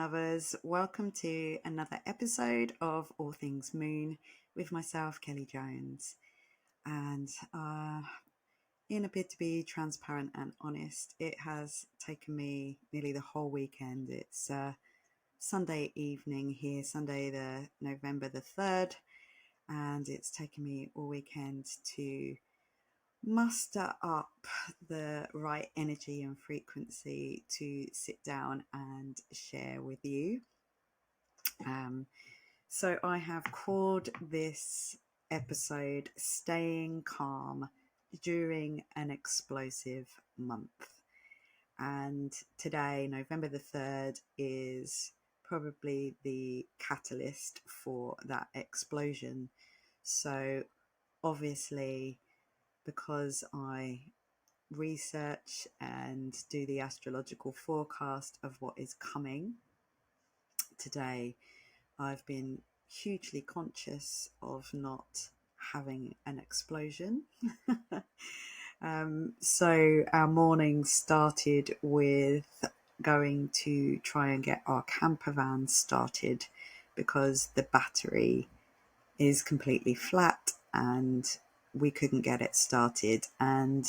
Moonlovers. Welcome to another episode of All Things Moon with myself, Kelly Jones. And in a bid to be transparent and honest, it has taken me nearly the whole weekend. It's Sunday evening here, Sunday the November the 3rd, and it's taken me all weekend to muster up the right energy and frequency to sit down and share with you. So I have called this episode Staying Calm During an Explosive Month. And today, November the 3rd, is probably the catalyst for that explosion. So obviously, because I research and do the astrological forecast of what is coming today, I've been hugely conscious of not having an explosion. So our morning started with going to try and get our camper van started because the battery is completely flat and we couldn't get it started. And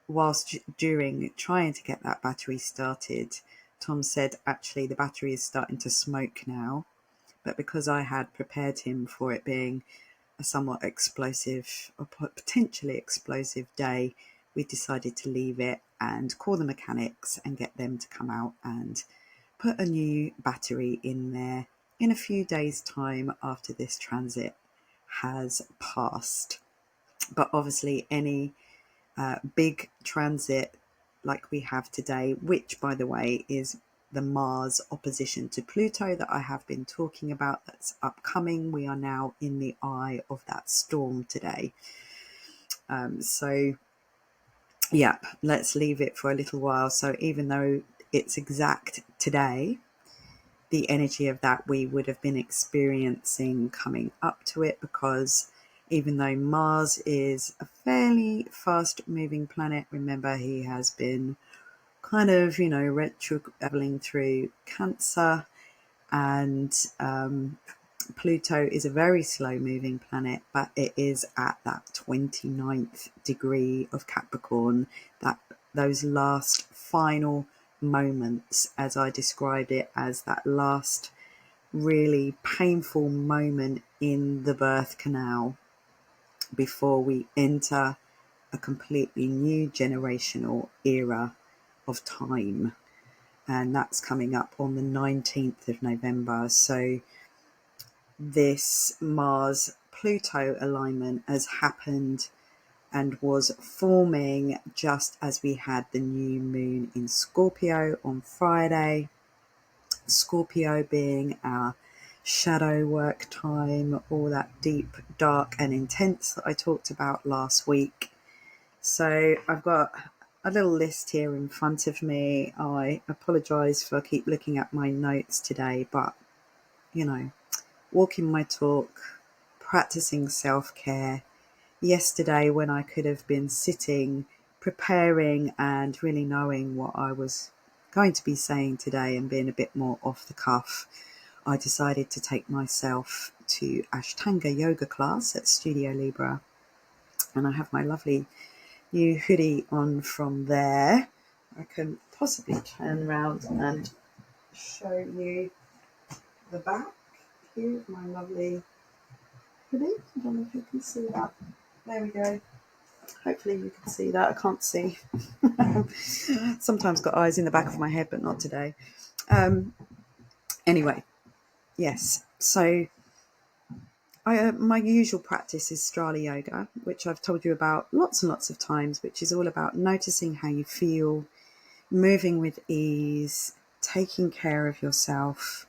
whilst during trying to get that battery started, Tom said, actually, the battery is starting to smoke now. But because I had prepared him for it being a somewhat explosive or potentially explosive day, we decided to leave it and call the mechanics and get them to come out and put a new battery in there in a few days' time after this transit has passed. But obviously any big transit like we have today, which by the way is the Mars opposition to Pluto that I have been talking about, that's upcoming. We are now in the eye of that storm today. So yeah, let's leave it for a little while. So even though it's exact today, the energy of that we would have been experiencing coming up to it, because even though Mars is a fairly fast moving planet, remember he has been kind of, retro-traveling through Cancer, and Pluto is a very slow moving planet, but it is at that 29th degree of Capricorn, that those last final moments, as I described it, as that last really painful moment in the birth canal before we enter a completely new generational era of time. And that's coming up on the 19th of November. So this Mars-Pluto alignment has happened and was forming just as we had the new moon in Scorpio on Friday. Scorpio being our shadow work time, all that deep, dark and intense that I talked about last week. So I've got a little list here in front of me. I apologise for keep looking at my notes today, but walking my talk, practicing self-care. Yesterday, when I could have been sitting, preparing and really knowing what I was going to be saying today and being a bit more off the cuff, I decided to take myself to Ashtanga yoga class at Studio Libra. And I have my lovely new hoodie on from there. I can possibly turn around and show you the back. Here's my lovely hoodie. I don't know if you can see that. There we go. Hopefully you can see that. I can't see. Sometimes got eyes in the back of my head, but not today. Anyway, yes. So my usual practice is Strala Yoga, which I've told you about lots and lots of times, which is all about noticing how you feel, moving with ease, taking care of yourself.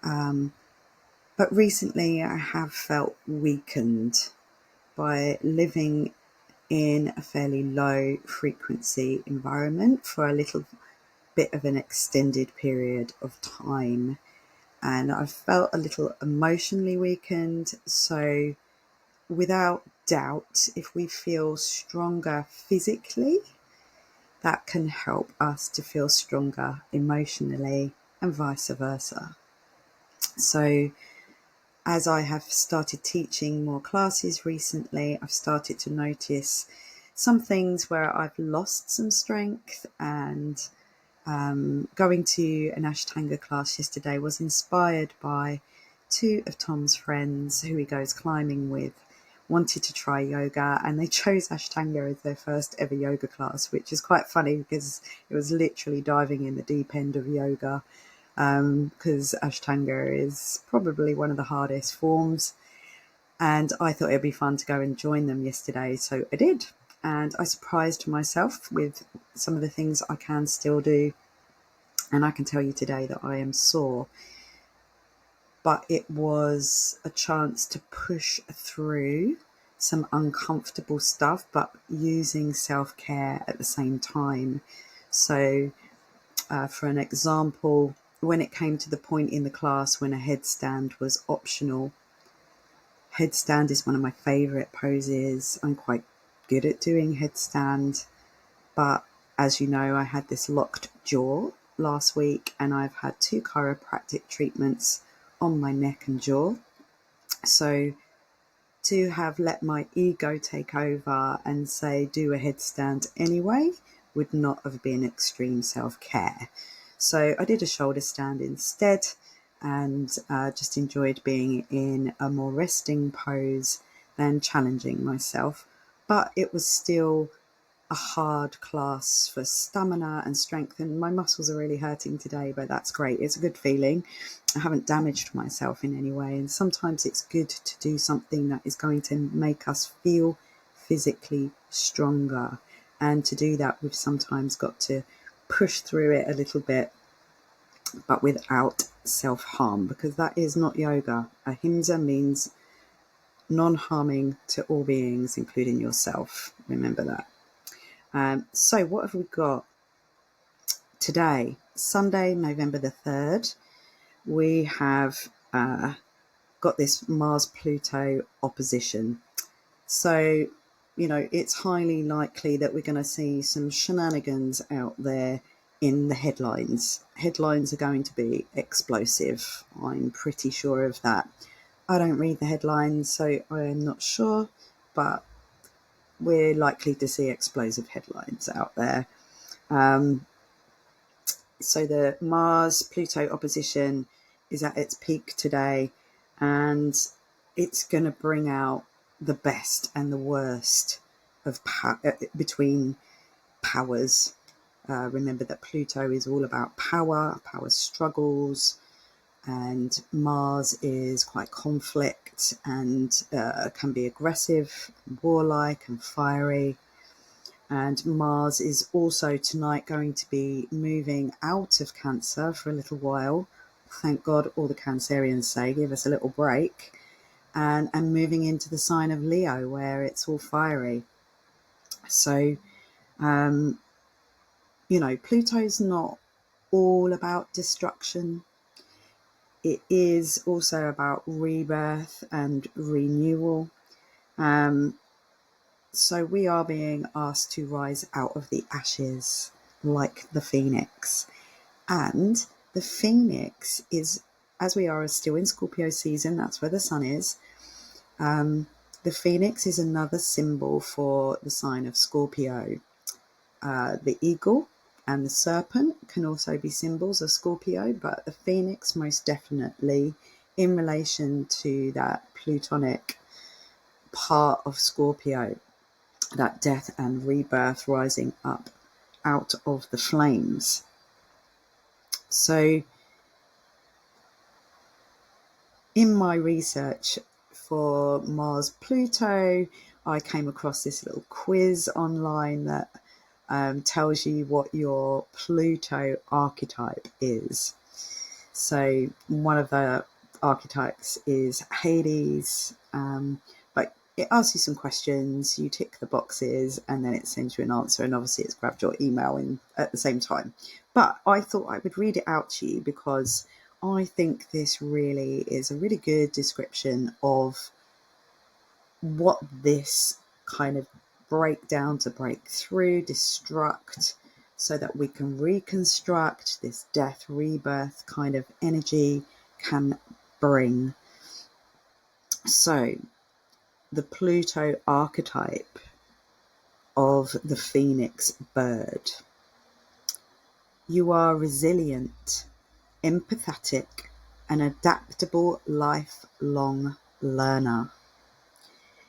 But recently I have felt weakened by living in a fairly low frequency environment for a little bit of an extended period of time. And I've felt a little emotionally weakened. So without doubt, if we feel stronger physically, that can help us to feel stronger emotionally. and vice versa. So as I have started teaching more classes recently, I've started to notice some things where I've lost some strength, and going to an Ashtanga class yesterday was inspired by two of Tom's friends who he goes climbing with wanted to try yoga, and they chose Ashtanga as their first ever yoga class, which is quite funny because it was literally diving in the deep end of yoga, because Ashtanga is probably one of the hardest forms. And I thought it'd be fun to go and join them yesterday, so I did. And I surprised myself with some of the things I can still do. And I can tell you today that I am sore, but it was a chance to push through some uncomfortable stuff, but using self-care at the same time. So for an example, when it came to the point in the class when a headstand was optional, headstand is one of my favourite poses. I'm quite good at doing headstand, but as you know, I had this locked jaw last week, and I've had 2 chiropractic treatments on my neck and jaw. So to have let my ego take over and say do a headstand anyway would not have been extreme self-care. So I did a shoulder stand instead, and just enjoyed being in a more resting pose than challenging myself. But it was still a hard class for stamina and strength, and my muscles are really hurting today, but that's great. It's a good feeling. I haven't damaged myself in any way, and sometimes it's good to do something that is going to make us feel physically stronger, and to do that we've sometimes got to push through it a little bit, but without self-harm, because that is not yoga. Ahimsa means non-harming to all beings, including yourself. Remember that. So what have we got today? Sunday, November the 3rd, we have got this Mars-Pluto opposition. So, it's highly likely that we're going to see some shenanigans out there in the headlines. Headlines are going to be explosive. I'm pretty sure of that. I don't read the headlines, so I'm not sure, but we're likely to see explosive headlines out there. So the Mars-Pluto opposition is at its peak today, and it's going to bring out the best and the worst of between powers. Remember that Pluto is all about power struggles, and Mars is quite conflict and can be aggressive, warlike and fiery. And Mars is also tonight going to be moving out of Cancer for a little while. Thank God, all the Cancerians say, give us a little break. And moving into the sign of Leo, where it's all fiery. So, Pluto's not all about destruction. It is also about rebirth and renewal. So we are being asked to rise out of the ashes like the phoenix. And the phoenix is, as we are still in Scorpio season, that's where the sun is. The phoenix is another symbol for the sign of Scorpio. The eagle and the serpent can also be symbols of Scorpio, but the phoenix most definitely in relation to that Plutonic part of Scorpio, that death and rebirth rising up out of the flames. So in my research for Mars-Pluto, I came across this little quiz online that tells you what your Pluto archetype is. So one of the archetypes is Hades, but it asks you some questions, you tick the boxes, and then it sends you an answer, and obviously it's grabbed your email in at the same time. But I thought I would read it out to you because I think this really is a really good description of what this kind of break down to break through, destruct, so that we can reconstruct this death, rebirth kind of energy can bring. So the Pluto archetype of the phoenix bird. You are resilient, empathetic, an adaptable, lifelong learner.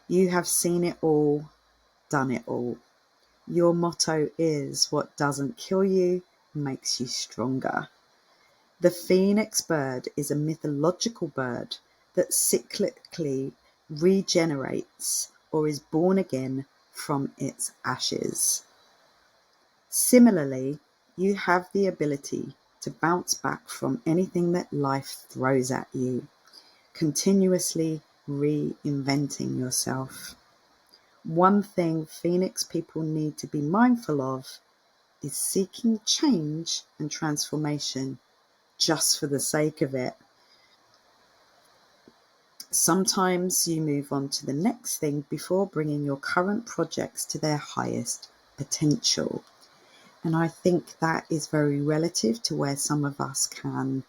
You have seen it all, done it all. Your motto is, what doesn't kill you makes you stronger. The phoenix bird is a mythological bird that cyclically regenerates or is born again from its ashes. Similarly, you have the ability to bounce back from anything that life throws at you, continuously reinventing yourself. One thing Phoenix people need to be mindful of is seeking change and transformation just for the sake of it. Sometimes you move on to the next thing before bringing your current projects to their highest potential. And I think that is very relative to where some of us can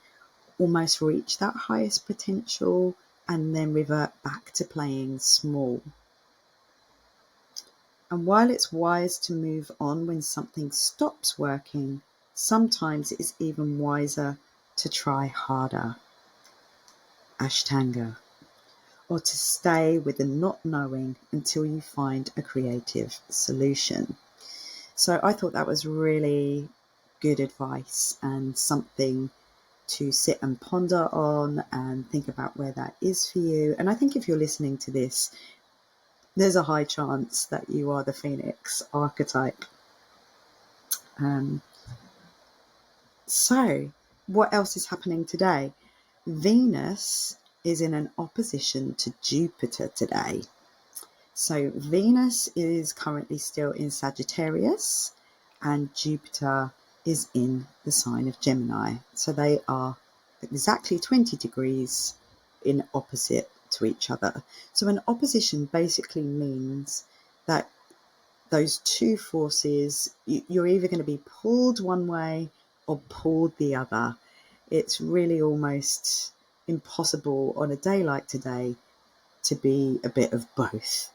almost reach that highest potential and then revert back to playing small. And while it's wise to move on when something stops working, sometimes it is even wiser to try harder. Ashtanga. Or to stay with the not knowing until you find a creative solution. So I thought that was really good advice and something to sit and ponder on and think about where that is for you. And I think if you're listening to this, there's a high chance that you are the Phoenix archetype. So what else is happening today? Venus is in an opposition to Jupiter today. So Venus is currently still in Sagittarius and Jupiter is in the sign of Gemini. So they are exactly 20 degrees in opposite to each other. So an opposition basically means that those two forces, you're either going to be pulled one way or pulled the other. It's really almost impossible on a day like today to be a bit of both.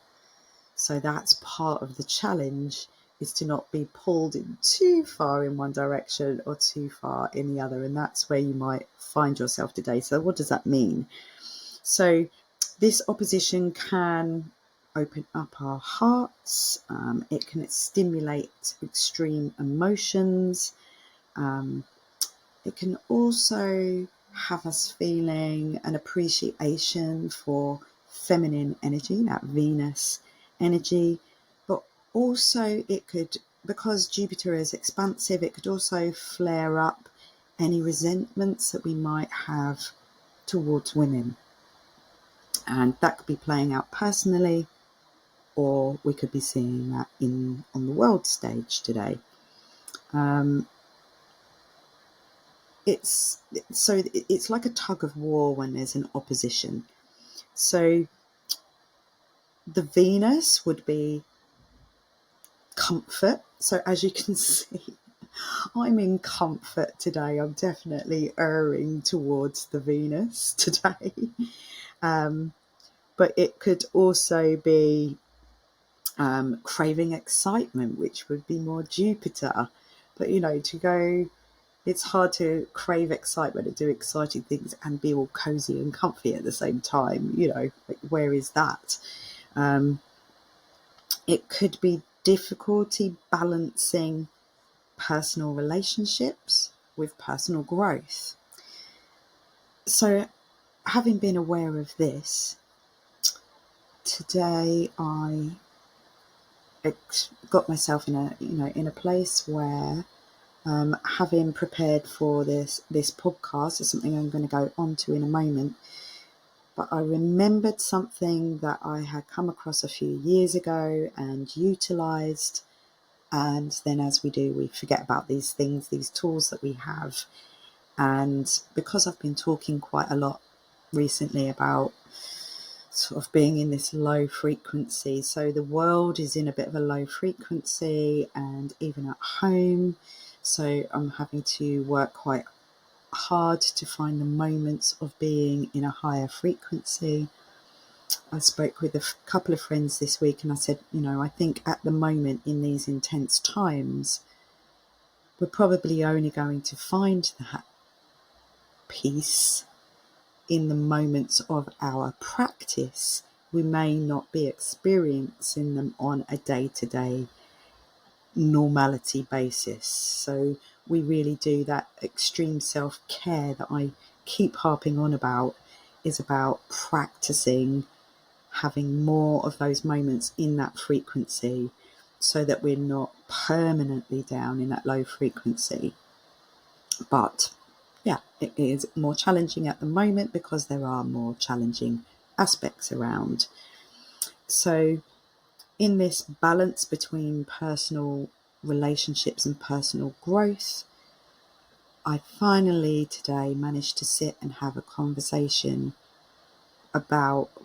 So that's part of the challenge, is to not be pulled in too far in one direction or too far in the other. And that's where you might find yourself today. So what does that mean? So this opposition can open up our hearts. It can stimulate extreme emotions. It can also have us feeling an appreciation for feminine energy, that Venus energy, but also it could, because Jupiter is expansive, it could also flare up any resentments that we might have towards women. And that could be playing out personally, or we could be seeing that on the world stage today. It's like a tug of war when there's an opposition. So the Venus would be comfort. So as you can see, I'm in comfort today. I'm definitely erring towards the Venus today. But it could also be craving excitement, which would be more Jupiter. But, it's hard to crave excitement and do exciting things and be all cozy and comfy at the same time. Where is that? It could be difficulty balancing personal relationships with personal growth. So, having been aware of this, today I got myself in a place where, having prepared for this podcast is something I'm going to go on to in a moment. But I remembered something that I had come across a few years ago and utilised. And then, as we do, we forget about these things, these tools that we have. And because I've been talking quite a lot recently about sort of being in this low frequency. So the world is in a bit of a low frequency, and even at home. So I'm having to work quite hard to find the moments of being in a higher frequency. I spoke with a couple of friends this week and I said, I think at the moment in these intense times, we're probably only going to find that peace in the moments of our practice. We may not be experiencing them on a day-to-day normality basis. So we really do that extreme self-care that I keep harping on about, is about practicing having more of those moments in that frequency so that we're not permanently down in that low frequency. But yeah, it is more challenging at the moment because there are more challenging aspects around. So in this balance between personal relationships and personal growth, I finally today managed to sit and have a conversation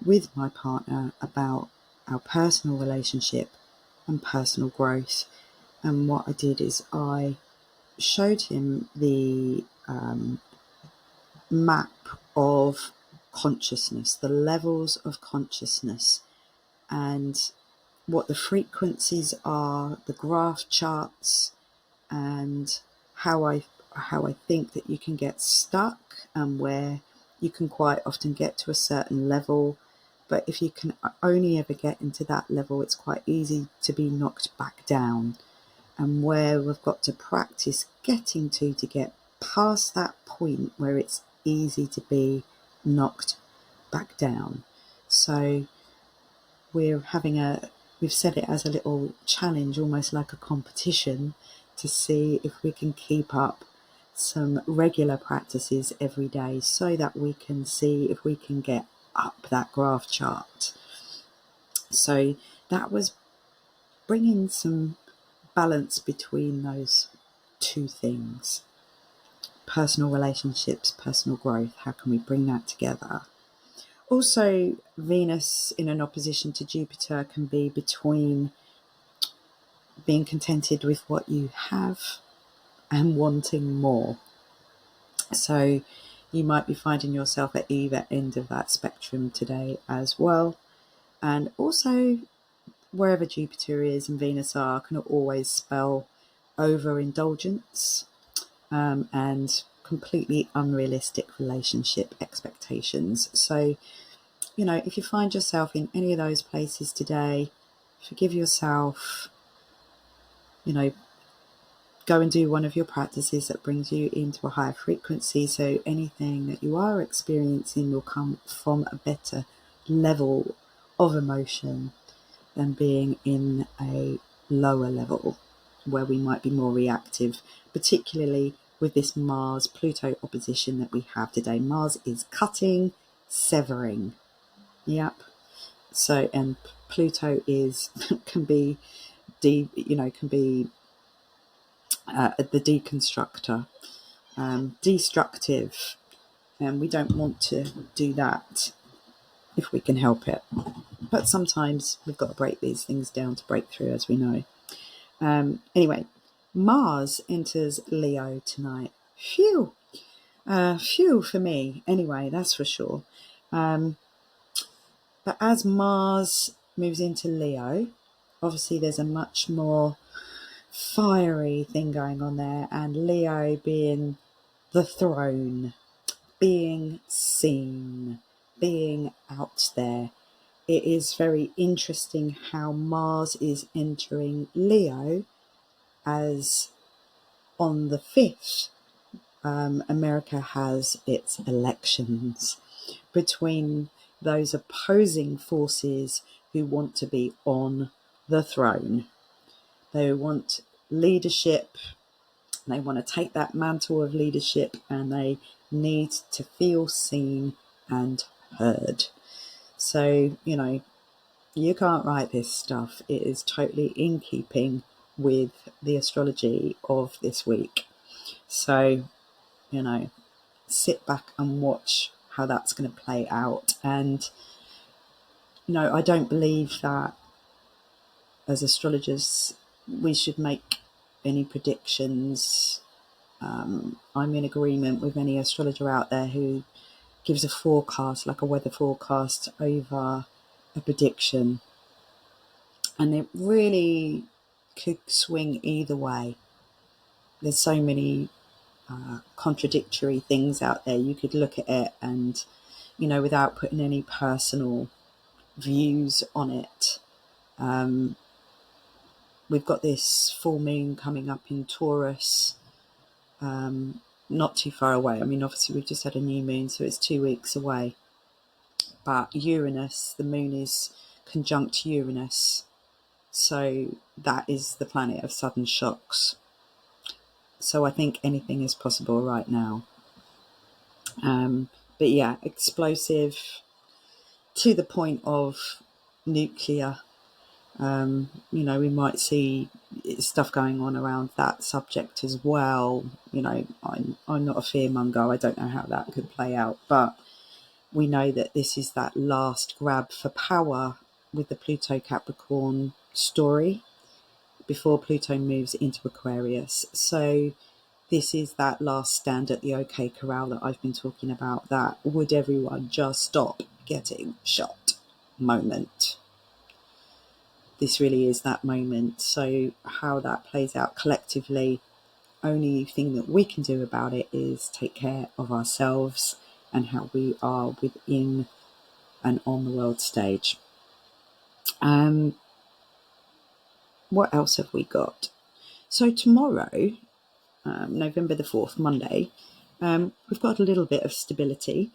with my partner about our personal relationship and personal growth. And what I did is I showed him the map of consciousness, the levels of consciousness, and what the frequencies are, the graph charts, and how I think that you can get stuck, and where you can quite often get to a certain level, but if you can only ever get into that level, it's quite easy to be knocked back down, and where we've got to practice getting to get past that point where it's easy to be knocked back down. So we've set it as a little challenge, almost like a competition, to see if we can keep up some regular practices every day so that we can see if we can get up that graph chart. So that was bringing some balance between those two things. Personal relationships, personal growth, how can we bring that together? Also, Venus in an opposition to Jupiter can be between being contented with what you have and wanting more. So you might be finding yourself at either end of that spectrum today as well. And also, wherever Jupiter is and Venus are, can always spell overindulgence and completely unrealistic relationship expectations. So, if you find yourself in any of those places today, forgive yourself, go and do one of your practices that brings you into a higher frequency. So anything that you are experiencing will come from a better level of emotion than being in a lower level where we might be more reactive, particularly with this Mars-Pluto opposition that we have today. Mars is cutting, severing. Yep. So, and Pluto can be the deconstructor, destructive, and we don't want to do that if we can help it. But sometimes we've got to break these things down to break through, as we know. Anyway, Mars enters Leo tonight. Phew for me. Anyway, that's for sure. But as Mars moves into Leo, obviously there's a much more fiery thing going on there, and Leo being the throne, being seen, being out there. It is very interesting how Mars is entering Leo, as on the 5th, America has its elections between those opposing forces who want to be on the throne. They want leadership, they want to take that mantle of leadership, and they need to feel seen and heard. So, you can't write this stuff. It is totally in keeping with the astrology of this week. So, sit back and watch how that's going to play out. And I don't believe that as astrologers we should make any predictions. I'm in agreement with any astrologer out there who gives a forecast, like a weather forecast, over a prediction. And it really could swing either way. There's so many contradictory things out there. You could look at it and, without putting any personal views on it, we've got this full moon coming up in Taurus, not too far away. I mean, obviously, we've just had a new moon, so it's 2 weeks away. But Uranus, the moon is conjunct Uranus. So that is the planet of sudden shocks. So I think anything is possible right now. But yeah, explosive to the point of nuclear. We might see stuff going on around that subject as well. I'm not a fearmonger. I don't know how that could play out, but we know that this is that last grab for power with the Pluto Capricorn story before Pluto moves into Aquarius. So this is that last stand at the OK Corral that I've been talking about, that would everyone just stop getting shot moment. This really is that moment. So how that plays out collectively, only thing that we can do about it is take care of ourselves and how we are within and on the world stage. What else have we got? So tomorrow, November the 4th, Monday, we've got a little bit of stability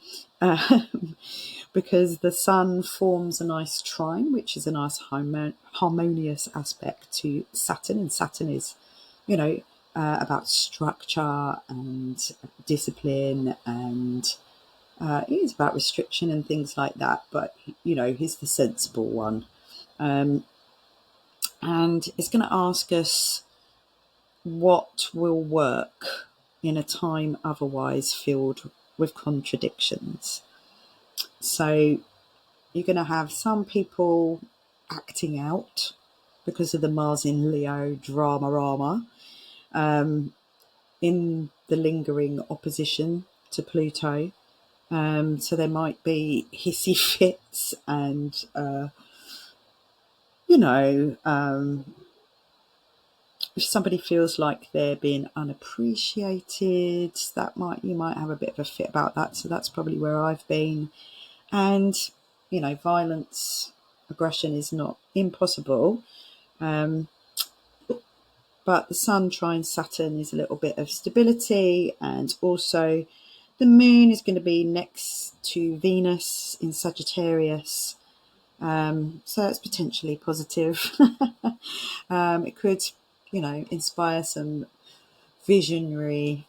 because the sun forms a nice trine, which is a nice harmonious aspect to Saturn. And Saturn is, about structure and discipline, and it is about restriction and things like that. But, he's the sensible one. And it's going to ask us what will work in a time otherwise filled with contradictions. So you're going to have some people acting out because of the Mars in Leo drama, in the lingering opposition to Pluto. So there might be hissy fits and, if somebody feels like they're being unappreciated, you might have a bit of a fit about that. So that's probably where I've been. And, violence, aggression is not impossible. But the Sun trine Saturn is a little bit of stability, and also the Moon is going to be next to Venus in Sagittarius. So that's potentially positive. It could, inspire some visionary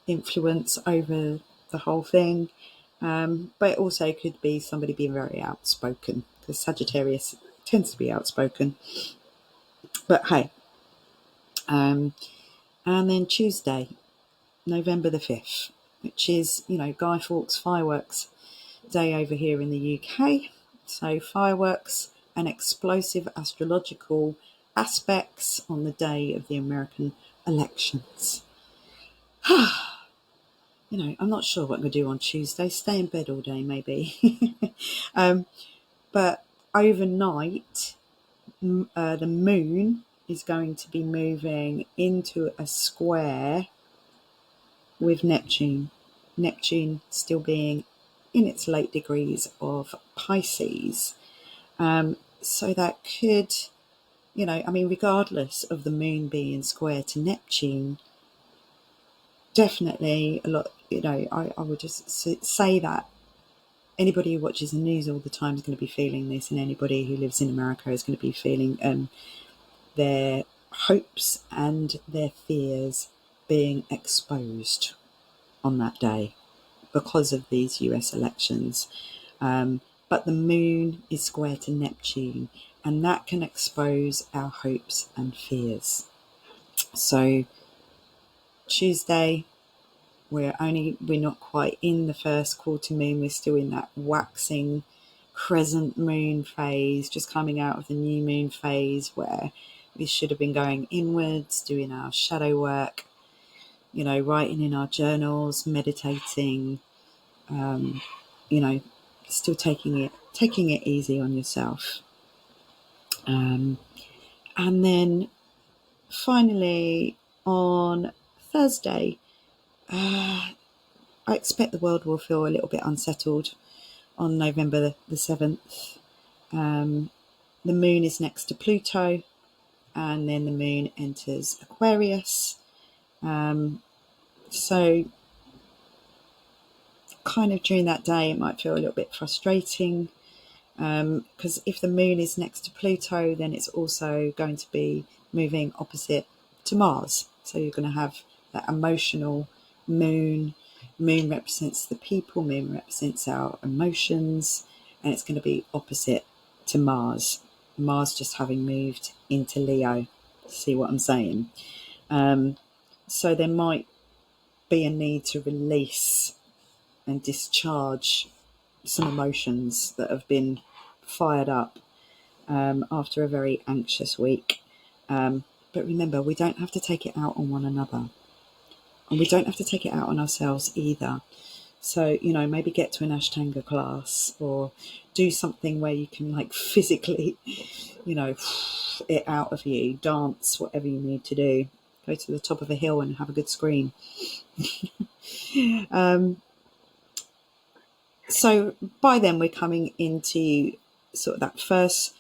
influence over the whole thing. But it also could be somebody being very outspoken, because Sagittarius tends to be outspoken. But hey. And then Tuesday, November the 5th, which is, Guy Fawkes fireworks day over here in the UK. So fireworks and explosive astrological aspects on the day of the American elections. I'm not sure what I'm going to do on Tuesday. Stay in bed all day, maybe. But overnight, the moon is going to be moving into a square with Neptune. Neptune still being in its late degrees of Pisces. So that could, regardless of the moon being square to Neptune, definitely a lot, I would just say that anybody who watches the news all the time is going to be feeling this, and anybody who lives in America is going to be feeling their hopes and their fears being exposed on that day because of these US elections. But the moon is square to Neptune, and that can expose our hopes and fears. So Tuesday, we're not quite in the first quarter moon. We're still in that waxing crescent moon phase, just coming out of the new moon phase where we should have been going inwards, doing our shadow work, writing in our journals, meditating, still taking it easy on yourself. And then finally on Thursday, I expect the world will feel a little bit unsettled on November the 7th. The moon is next to Pluto, and then the moon enters Aquarius. So kind of during that day, it might feel a little bit frustrating, because if the moon is next to Pluto, then it's also going to be moving opposite to Mars. So you're going to have that emotional moon. Moon represents the people, moon represents our emotions, and it's going to be opposite to Mars. Mars just having moved into Leo. See what I'm saying? So there might be a need to release and discharge some emotions that have been fired up after a very anxious week. But remember, we don't have to take it out on one another, and we don't have to take it out on ourselves either. So, maybe get to an Ashtanga class, or do something where you can physically, it out of you, dance, whatever you need to do. Go to the top of a hill and have a good scream. So by then we're coming into sort of that first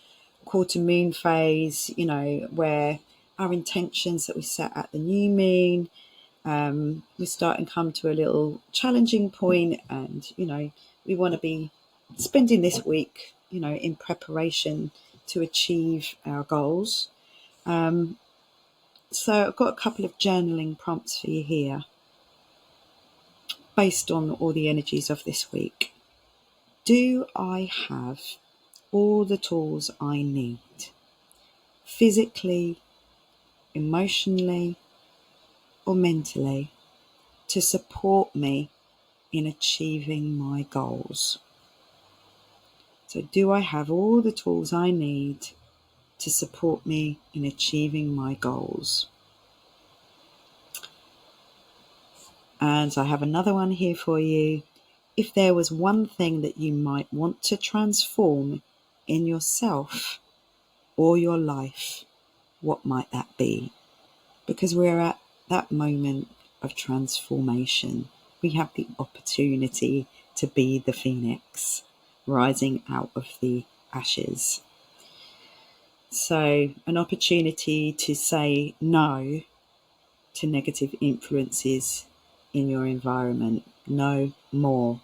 quarter moon phase, where our intentions that we set at the new moon, we start and come to a little challenging point, and we want to be spending this week in preparation to achieve our goals. So I've got a couple of journaling prompts for you here based on all the energies of this week. Do I have all the tools I need, physically, emotionally, or mentally, to support me in achieving my goals? So do I have all the tools I need to support me in achieving my goals? And I have another one here for you. If there was one thing that you might want to transform in yourself or your life, what might that be? Because we're at that moment of transformation. We have the opportunity to be the phoenix rising out of the ashes. So an opportunity to say no to negative influences in your environment. No more.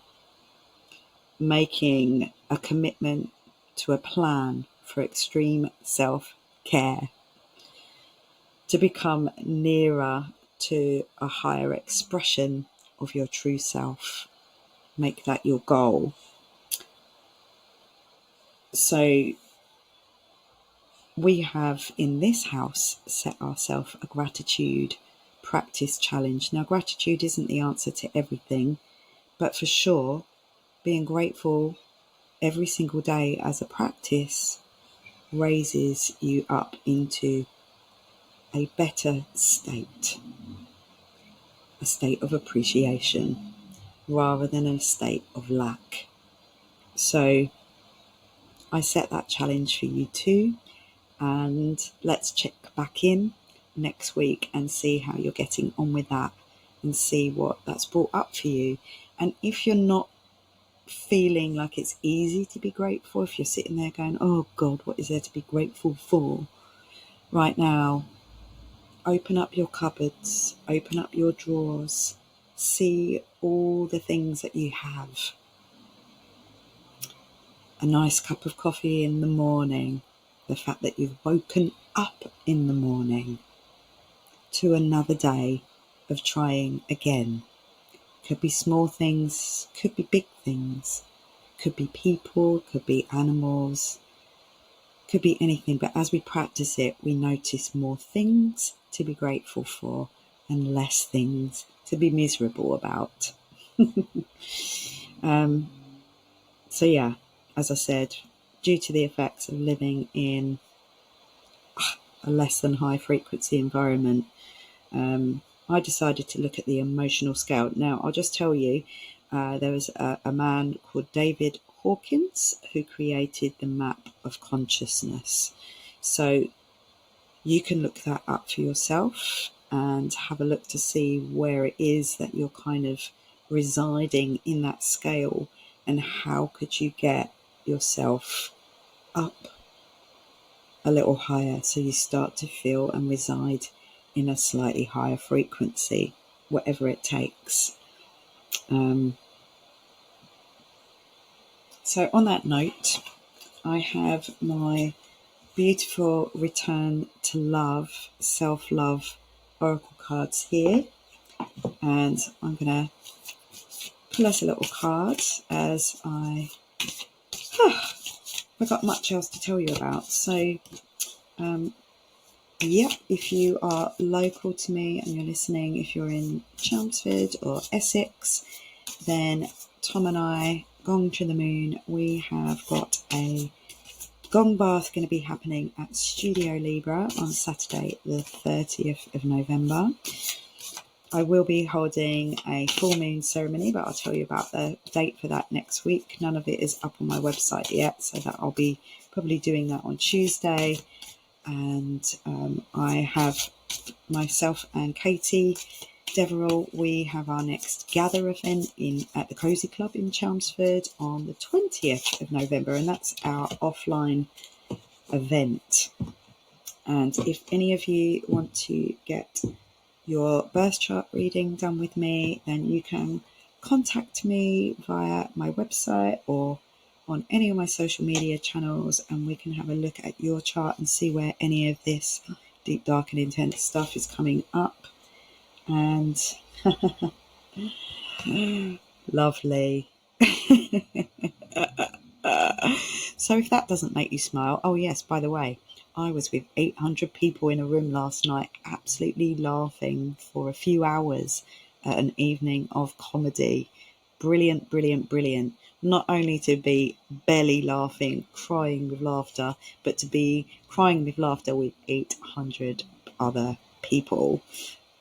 Making a commitment to a plan for extreme self-care, to become nearer to a higher expression of your true self. Make that your goal. So we have in this house set ourselves a gratitude practice challenge. Now, gratitude isn't the answer to everything, but for sure, being grateful every single day as a practice raises you up into a better state, a state of appreciation rather than a state of lack. So I set that challenge for you too, and let's check back in next week and see how you're getting on with that and see what that's brought up for you. And if you're not feeling like it's easy to be grateful, if you're sitting there going, oh God, what is there to be grateful for right now, open up your cupboards, open up your drawers, see all the things that you have. A nice cup of coffee in the morning, the fact that you've woken up in the morning to another day of trying again. Could be small things, could be big things, could be people, could be animals, could be anything. But as we practice it, we notice more things to be grateful for and less things to be miserable about. So yeah, as I said, due to the effects of living in a less than high frequency environment, I decided to look at the emotional scale. Now, I'll just tell you, there was a man called David Hawkins who created the map of consciousness. So you can look that up for yourself and have a look to see where it is that you're kind of residing in that scale, and how could you get yourself up a little higher so you start to feel and reside in a slightly higher frequency, whatever it takes. So on that note, I have my beautiful Return to Love, Self-Love Oracle cards here, and I'm going to pull us a little card as I've got much else to tell you about. So if you are local to me and you're listening, if you're in Chelmsford or Essex, then Tom and I, Gong to the Moon, we have got a gong bath going to be happening at Studio Libra on Saturday the 30th of November. I will be holding a full moon ceremony, but I'll tell you about the date for that next week. None of it is up on my website yet, so that I'll be probably doing that on Tuesday. And I have myself and Katie Deverell, we have our next gather event at the Cozy Club in Chelmsford on the 20th of November, and that's our offline event. And if any of you want to get your birth chart reading done with me, then you can contact me via my website or on any of my social media channels, and we can have a look at your chart and see where any of this deep, dark and intense stuff is coming up. And lovely. So if that doesn't make you smile, oh yes, by the way, I was with 800 people in a room last night, absolutely laughing for a few hours at an evening of comedy. Brilliant, brilliant, brilliant. Not only to be belly laughing, crying with laughter, but to be crying with laughter with 800 other people.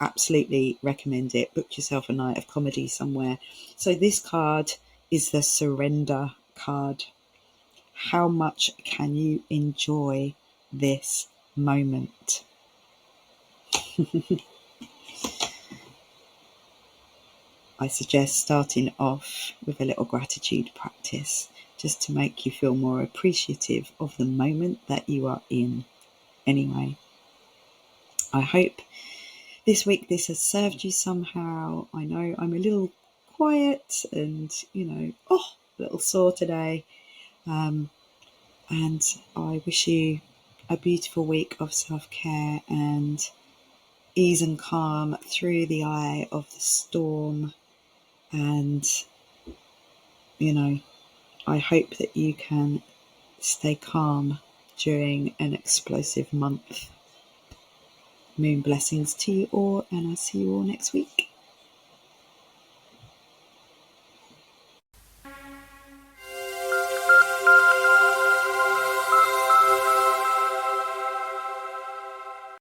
Absolutely recommend it. Book yourself a night of comedy somewhere. So this card is the surrender card. How much can you enjoy this moment? I suggest starting off with a little gratitude practice, just to make you feel more appreciative of the moment that you are in. Anyway, I hope this week this has served you somehow. I know I'm a little quiet and, a little sore today. And I wish you a beautiful week of self-care and ease and calm through the eye of the storm. And, I hope that you can stay calm during an explosive month. Moon blessings to you all, and I'll see you all next week.